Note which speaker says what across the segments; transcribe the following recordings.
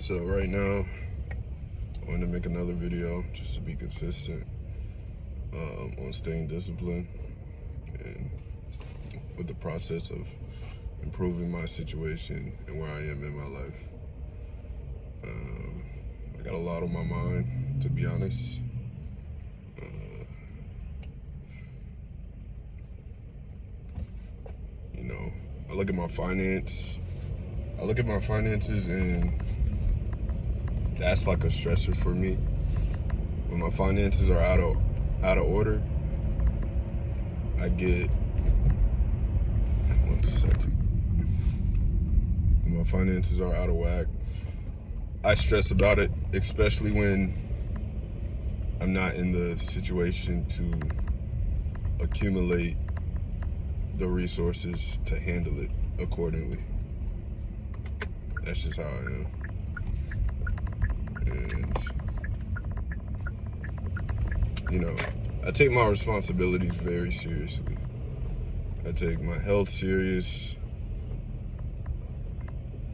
Speaker 1: So right now, I want to make another video just to be consistent on staying disciplined and with the process of improving my situation and where I am in my life. I got a lot on my mind, to be honest. I look at my finances and that's like a stressor for me. When my finances are out of order, I get when my finances are out of whack, I stress about it, especially when I'm not in the situation to accumulate the resources to handle it accordingly. That's just how I am. And I take my responsibilities very seriously. I take my health serious,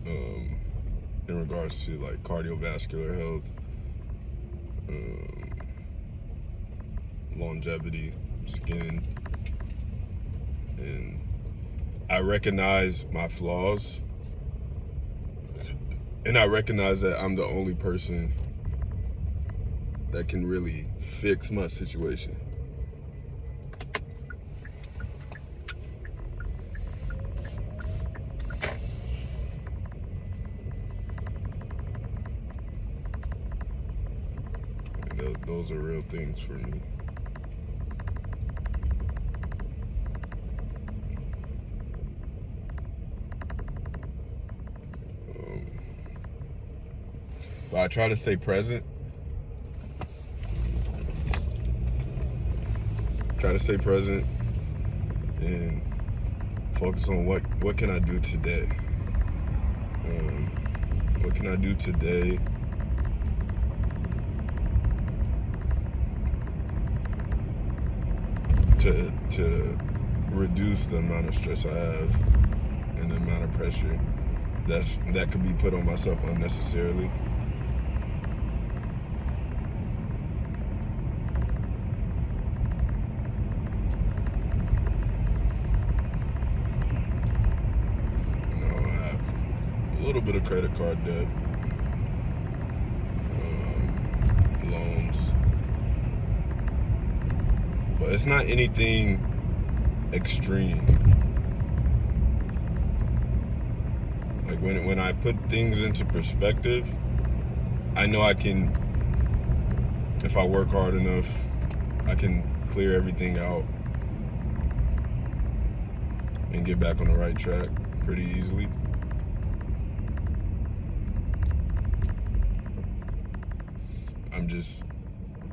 Speaker 1: in regards to like cardiovascular health, longevity, skin, and I recognize my flaws, and I recognize that I'm the only person that can really fix my situation. And those are real things for me. But I try to stay present. And focus on what can I do today. What can I do today to reduce the amount of stress I have and the amount of pressure that could be put on myself unnecessarily. A little bit of credit card debt, loans, but it's not anything extreme. Like when I put things into perspective, I know I can, if I work hard enough, I can clear everything out and get back on the right track pretty easily. I'm just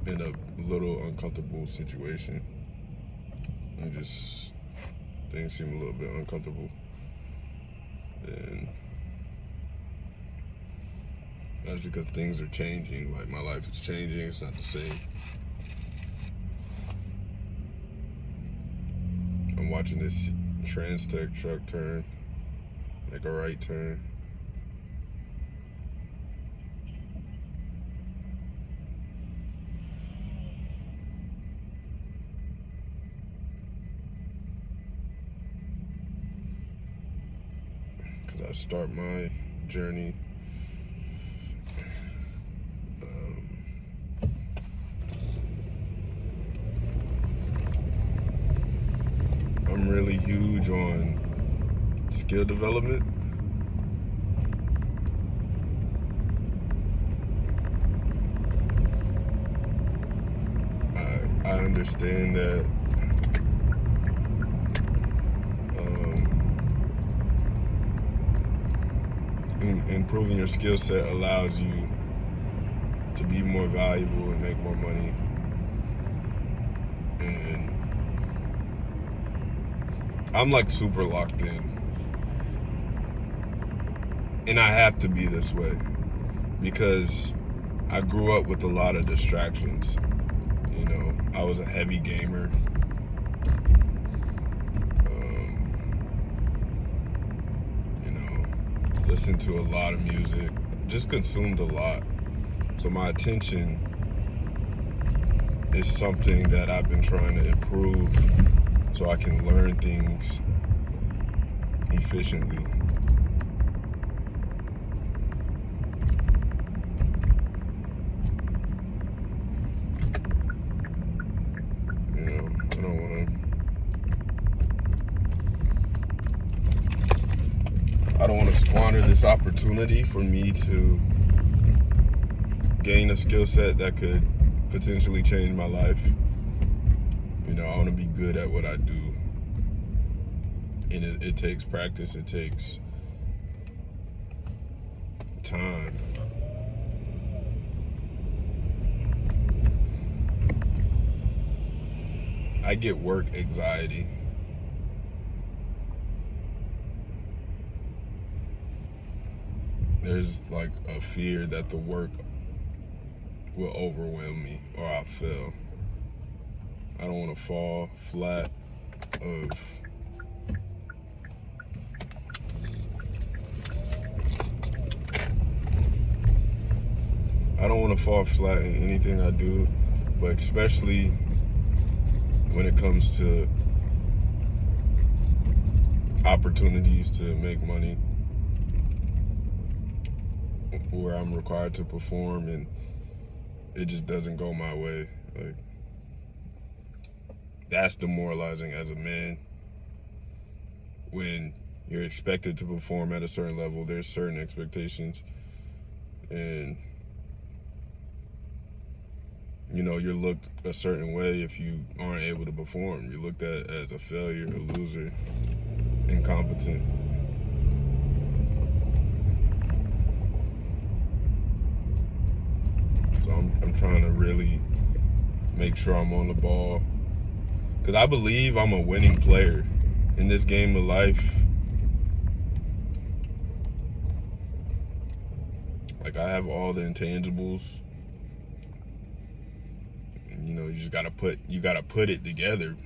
Speaker 1: in a little uncomfortable situation. Things seem a little bit uncomfortable. And that's because things are changing. Like my life is changing, it's not the same. I'm watching this Trans-Tech truck turn, make a right turn. I start my journey I'm really huge on skill development. I understand that improving your skill set allows you to be more valuable and make more money. And I'm like super locked in. And I have to be this way because I grew up with a lot of distractions. I was a heavy gamer. Listened to a lot of music. just consumed a lot. So my attention is something that I've been trying to improve so I can learn things efficiently. You know, I don't want to squander this opportunity for me to gain a skill set that could potentially change my life. You know, I want to be good at what I do. And it takes practice, it takes time. I get work anxiety. There's like a fear that the work will overwhelm me or I'll fail. I don't want to fall flat of I don't want to fall flat in anything I do, but especially when it comes to opportunities to make money where I'm required to perform and it just doesn't go my way. Like, that's demoralizing as a man. When you're expected to perform at a certain level, there's certain expectations, and you know, you're looked a certain way if you aren't able to perform. You're looked at as a failure, a loser, incompetent. So I'm trying to really make sure I'm on the ball, because I believe I'm a winning player in this game of life. Like, I have all the intangibles. You know, you gotta put it together.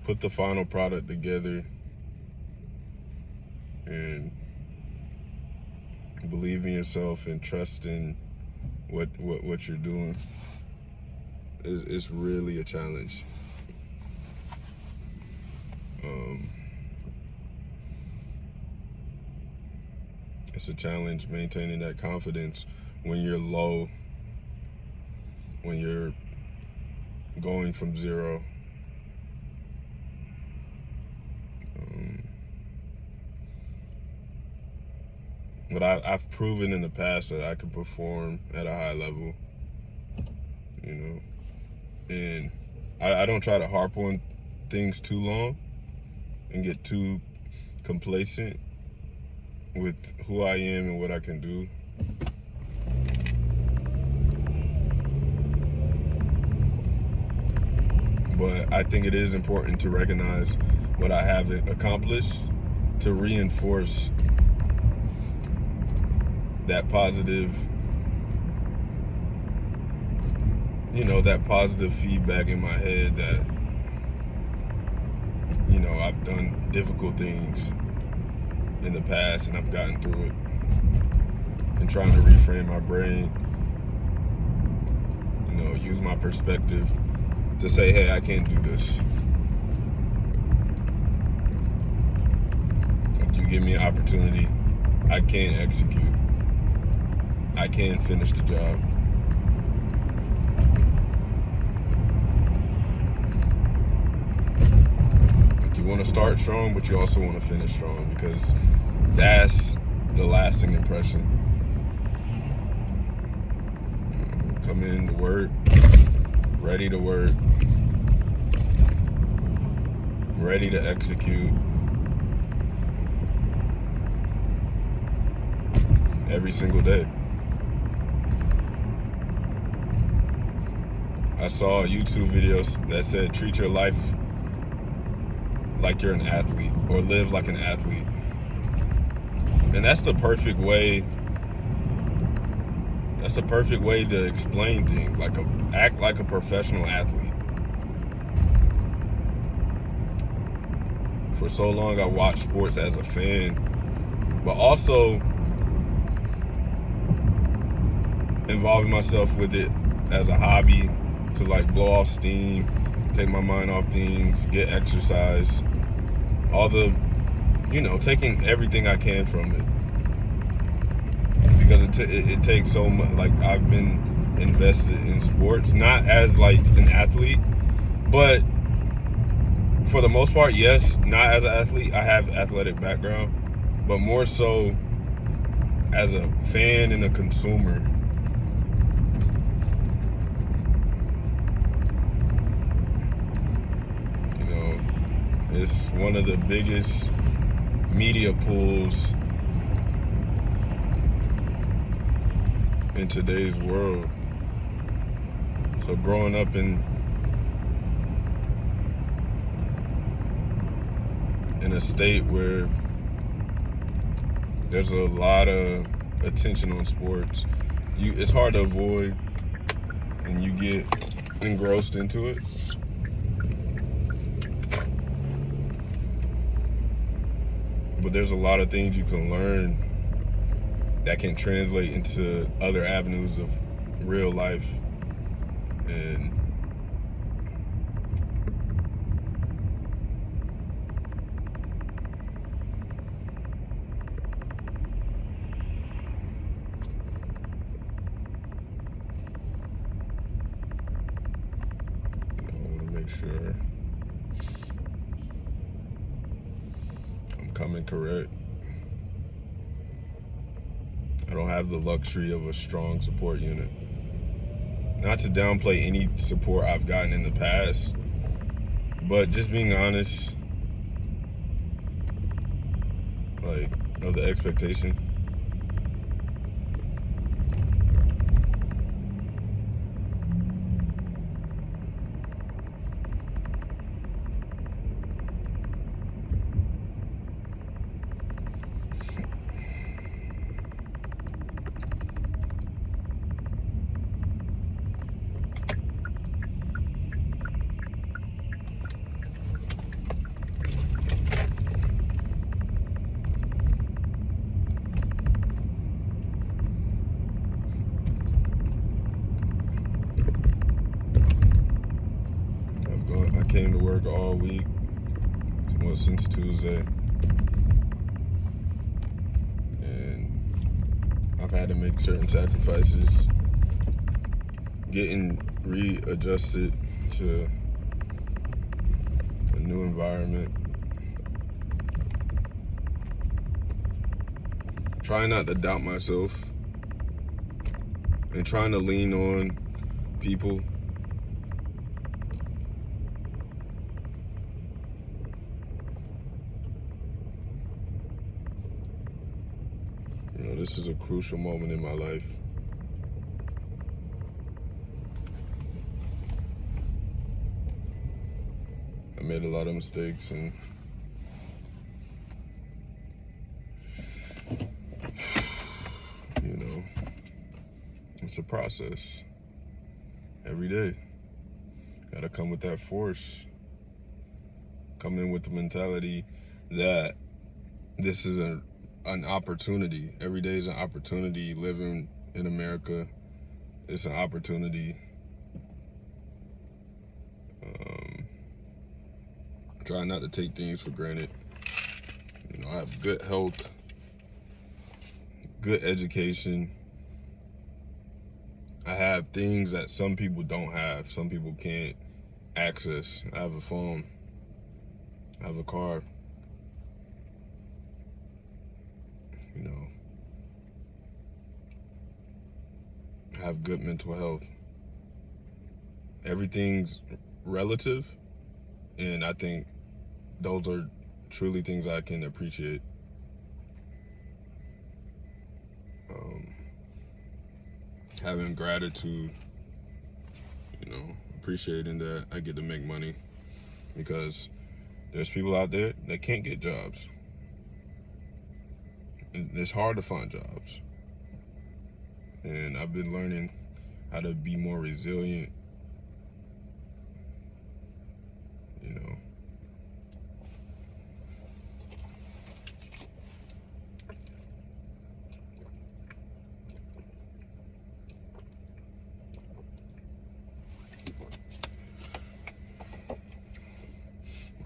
Speaker 1: Put the final product together and believe in yourself and trust in what you're doing. It's really a challenge. It's a challenge maintaining that confidence when you're low, when you're going from zero. But I've proven in the past that I can perform at a high level, you know, and I don't try to harp on things too long and get too complacent with who I am and what I can do. But I think it is important to recognize what I have accomplished to reinforce that positive, you know, that positive feedback in my head that, you know, I've done difficult things in the past and I've gotten through it, and trying to reframe my brain, you know, use my perspective to say, hey, I can't do this. If you give me an opportunity, I can execute. I can finish the job. You want to start strong, but you also want to finish strong, because that's the lasting impression. Come in to work, ready to work, ready to execute every single day. I saw a YouTube video that said, treat your life like you're an athlete, or live like an athlete. And that's the perfect way. That's the perfect way to explain things. Act like a professional athlete. For so long, I watched sports as a fan, but also involving myself with it as a hobby to like blow off steam, take my mind off things, get exercise, all the, taking everything I can from it. Because it takes so much. Like, I've been invested in sports, not as like an athlete, but for the most part, yes, not as an athlete. I have athletic background, but more so as a fan and a consumer. It's one of the biggest media pools in today's world. So growing up in a state where there's a lot of attention on sports, it's hard to avoid, and you get engrossed into it. But there's a lot of things you can learn that can translate into other avenues of real life. And I want to make sure I'm coming correct. I don't have the luxury of a strong support unit. Not to downplay any support I've gotten in the past, but just being honest, like, of the expectation. I came to work all week, well, since Tuesday, and I've had to make certain sacrifices, getting readjusted to a new environment, trying not to doubt myself, and trying to lean on people. This is a crucial moment in my life. I made a lot of mistakes, and it's a process. Every day, gotta come with that force. Come in with the mentality that this is an opportunity. Every day is an opportunity. Living in America, it's an opportunity. Try not to take things for granted. I have good health, good education. I have things that some people don't have, some people can't access. I have a phone, I have a car. I have good mental health. Everything's relative, and I think those are truly things I can appreciate. Having gratitude, appreciating that I get to make money, because there's people out there that can't get jobs. And it's hard to find jobs. And I've been learning how to be more resilient,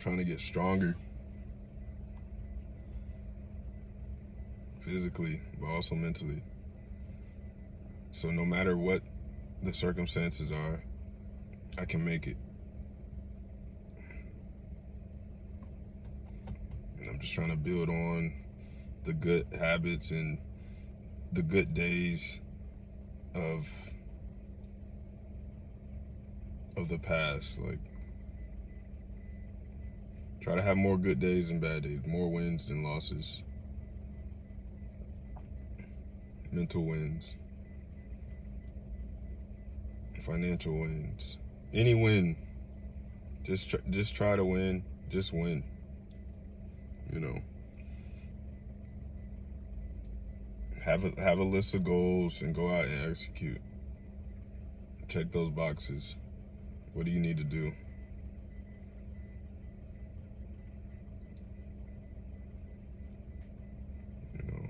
Speaker 1: trying to get stronger physically, but also mentally. So no matter what the circumstances are, I can make it. And I'm just trying to build on the good habits and the good days of the past. Like, try to have more good days than bad days, more wins than losses, mental wins, financial wins, any win. Just try to win. Just win. You know, have a list of goals and go out and execute. Check those boxes. What do you need to do? You know,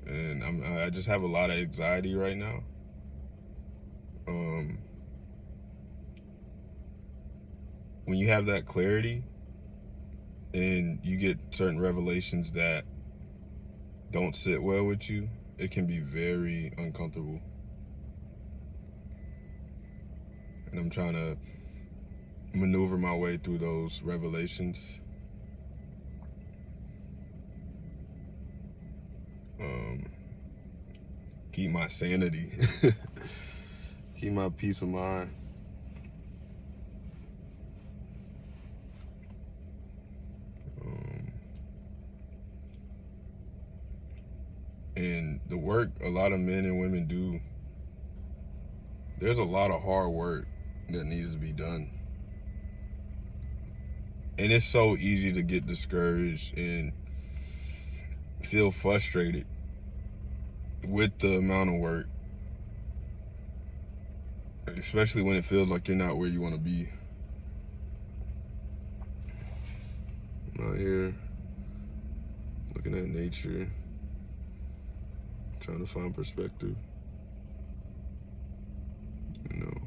Speaker 1: and I just have a lot of anxiety right now. When you have that clarity and you get certain revelations that don't sit well with you, it can be very uncomfortable. And I'm trying to maneuver my way through those revelations. Keep my sanity. Keep my peace of mind. And the work a lot of men and women do, there's a lot of hard work that needs to be done. And it's so easy to get discouraged and feel frustrated with the amount of work, especially when it feels like you're not where you want to be. I'm out here looking at nature, trying to find perspective. You know,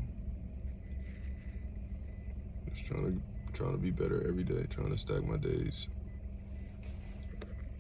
Speaker 1: just trying to be better every day, trying to stack my days.